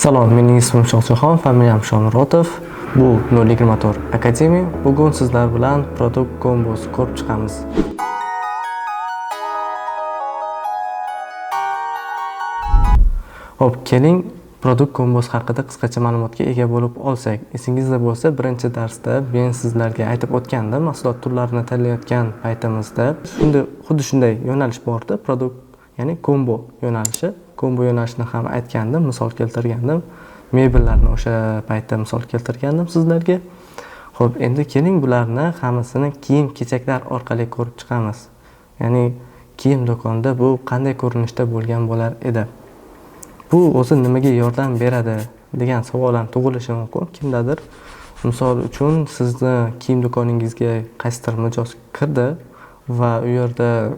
Salom, mening ismim Shohjahon, familiyam Shomurodov. Bu 024 Akademiya. Bugun sizlar bilan produkt kombosi ko'rib chiqamiz. Hop, keling produkt kombosi haqida qisqacha ma'lumotga ega bo'lib olsak. Esingizda bo'lsa, birinchi darsda men sizlarga aytib o'tgandim, mahsulot turlarini tanlayotgan paytimizda xuddi shunday yo'nalish bordi, produkt, ya'ni kombo yo'nalishi. Kombo yo'nalishini ham aytgandim, misol keltirgandim. Mebellarni o'sha paytda misol keltirgandim sizlarga. Xo'p, endi keling bularni hammasini kiyim-kechaklar orqali ko'rib chiqamiz. Ya'ni kiyim do'konida bu qanday ko'rinishda bo'lgan bo'lar edi? Bu o'zi nimaga yordam beradi degan savol ham tug'ilishi mumkin. Kimdadir misol uchun sizni kiyim do'koningizga qaysidir mijoz kirdi va u yerda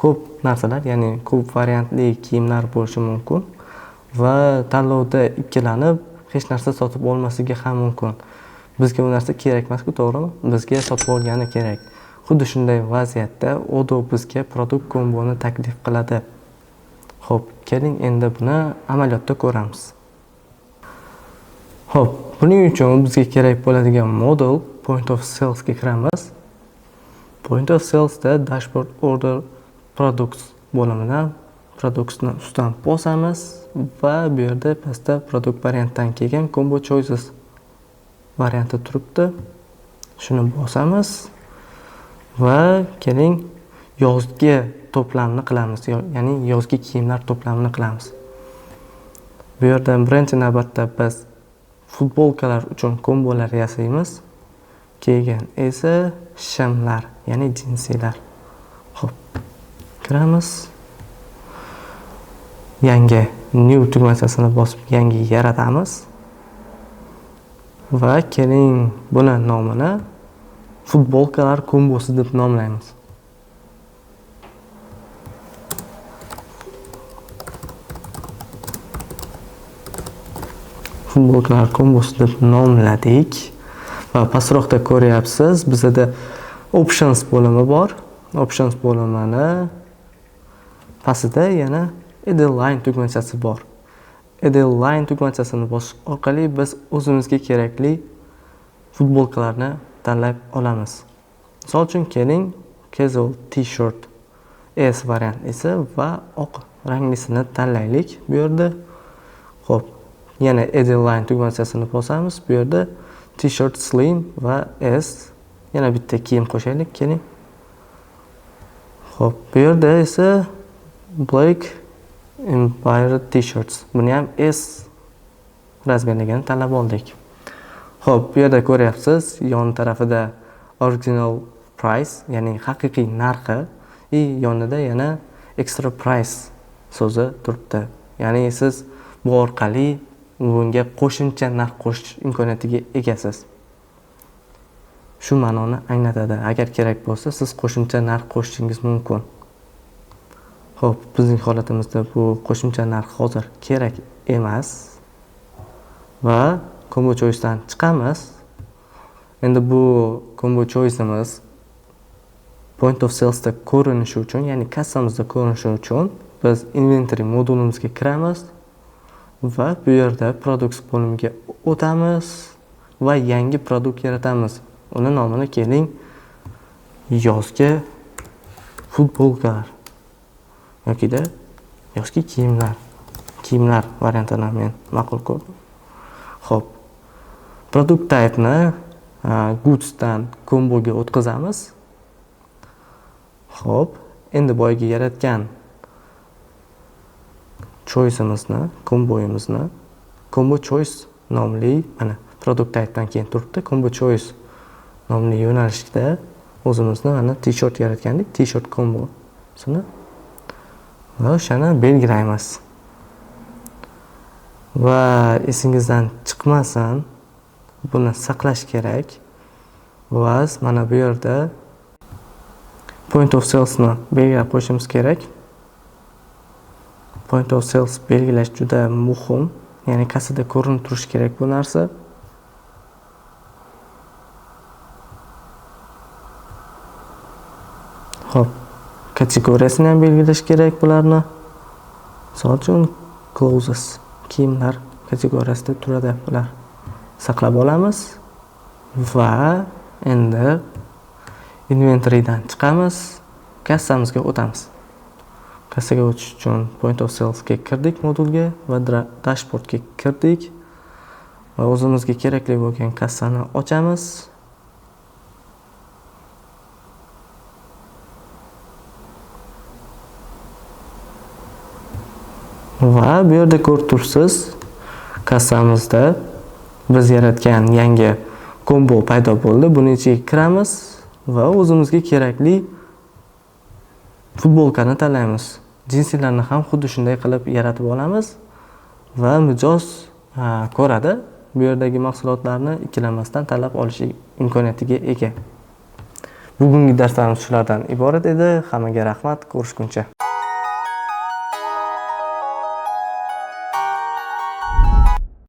ko'p narsalar, ya'ni ko'p variantli kiyimlar bo'lishi mumkin va tanlovda ikkilanib hech narsa sotib olmasligi ham mumkin. Bizga bu narsa kerak emas-ku, to'g'rimi? Bizga sotib olgani kerak. Xuddi shunday vaziyatda Odo bizga produkt komboni taklif qiladi. Xo'p, keling endi buni amaliyotda ko'ramiz. Xo'p, buning uchun bizga kerak bo'ladigan modul Point of Sales ga kiramiz. Point of Sales da Dashboard Order Products bo'limidan Products'ni ustidan bosamiz va bu yerda pastda produkt variantdan kelgan Combo Choices varianti turibdi. Shuni bosamiz va keling yozgi to'plamni qilamiz, ya'ni yozgi kiyimlar to'plamini qilamiz. Bu yerdan birinchi navbatda biz futbolkalar uchun kombolar yasaymiz. Keyin esa shimlar, ya'ni jinsilar. Xo'p, kiramiz. Yangi new tugmachasini bosib yangi yaratamiz. Va keling buni nomini futbolkalar kombosi deb nomlaymiz. Futbolkalar kombosi deb nomladik va pastroqda ko'ryapsiz, bizda options bo'limi bor. Options bo'limini pastida yana Add line tugmachasi bor. Add line tugmachasini bosish orqali biz o'zimizga kerakli futbolkalarni tanlab olamiz. Misol uchun keling casual t-shirt S variant esa va oq ranglisini tanlaylik bu yerda. Xo'p, yana Add line tugmachasini bosamiz. Bu yerda t-shirt slim va S, yana bitta kiyim qo'shaylik, keling. Xo'p, bu yerda esa Black Empire T-shirts. Buni ham S razmerligini tanlab oldik. Xo'p, bu yerda ko'ryapsiz, yon tarafida original price, ya'ni haqiqiy narxi, yonida yana extra price so'zi turibdi. Ya'ni siz bu orqali bunga qo'shimcha narx qo'shish imkoniyatiga egasiz. Shu ma'noni anglatadi. Agar kerak bo'lsa, siz qo'shimcha narx qo'shishingiz mumkin. Xo'p, bizning holatimizda bu qo'shimcha narx hozir kerak emas va Combo Choice'dan chiqamiz. Endi bu Combo Choice'imiz Point of Sales'da ko'rinishi uchun, ya'ni kassamizda ko'rinishi uchun biz Inventory modulimizga kiramiz va bu yerda Products bo'limiga o'tamiz va yangi produkt yaratamiz. Uni nomini keling yozgi futbolkalar yoki-da yozgi kiyimlar variantini men ma'qul ko'rdim. Xo'p, produkt type'ni goods dan komboga o'tkazamiz. Xo'p, endi boyagi yaratgan choice'imizni, komboyimizni Combo Choice nomli, mana produkt type'dan keyin turibdi. Combo Choice nomli yo'nalishda o'zimizni mana t-shirt yaratgandik, t-shirt kombosini va o'shani belgilaymiz. Va esingizdan chiqmasin, buni saqlash kerak. Va mana bu yerda Point of Sales'ni belgilab qo'yishimiz kerak. Point of Sales belgilash juda muhim, ya'ni kassada ko'rinib turishi kerak bu narsa. Xo'p, kategoriyasini ham belgilash kerak bularni. Misol uchun closes kiyimlar kategoriyasida turadi. Bular saqlab olamiz va endi inventorydan chiqamiz, kassamizga o'tamiz. Kassaga o'tish uchun Point of Sales'ga kirdik modulga va dashbordga kirdik va o'zimizga kerakli bo'lgan kassani ochamiz. Va bu yerda ko'rib turibsiz, kassamizda biz yaratgan yangi kombo paydo bo'ldi. Buni ichiga kiramiz va o'zimizga kerakli futbolkani tanlaymiz. Jinsilarni ham xuddi shunday qilib yaratib olamiz va mijoz ko'radi. Bu yerdagi mahsulotlarni ikkilanmasdan tanlab olish imkoniyatiga ega. Bugungi darslarimiz shulardan iborat edi. Hammaga rahmat, ko'rishguncha.